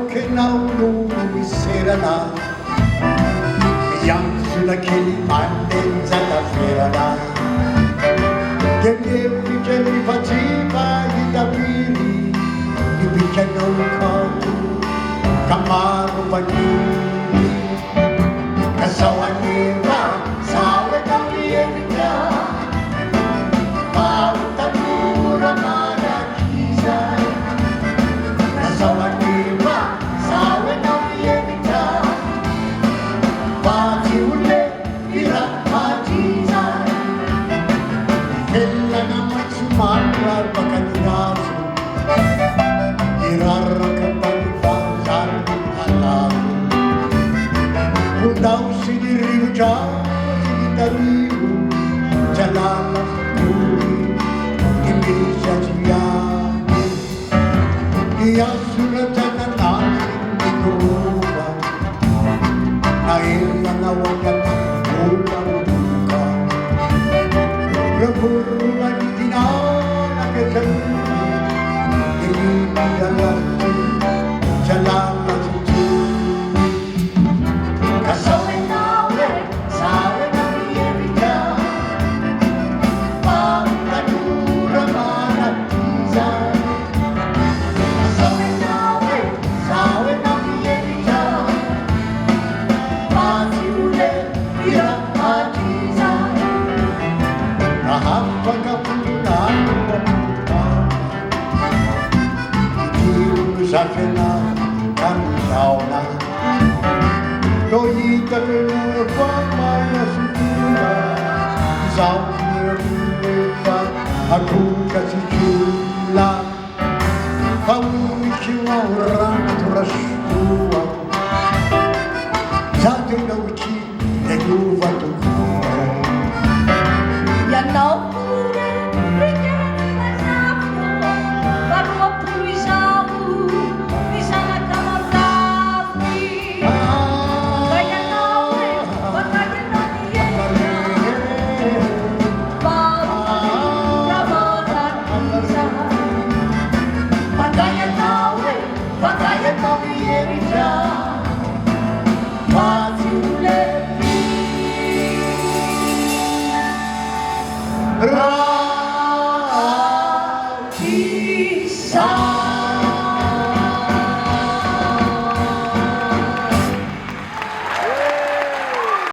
che non mi serana yang sulla che li mandenza da ferana che mi faceva i davveri di picchiano il corpo camaro bagni che sawaneva sawe da mihevitra pauta dura mana chisa che sawaneva sawe da mihevitra pati ule ira patiza ella na machumara bakadirasu irarra kapani fazar Allah Undau si rifugiati da vivo jalan lui invece giuliani dia sulla jalan di Cuba air yang awakan ulang buka reburuan di dinana ketemu ini dalam jalan Safena camisauna Doita che non fa mai la sicura Sauna fa a cuca si chiuda Fa un chiuda un ranto rastua Sate da ucci e l'uva tu cuore Ianao pure, richiami la sabbia Parlo pure Ra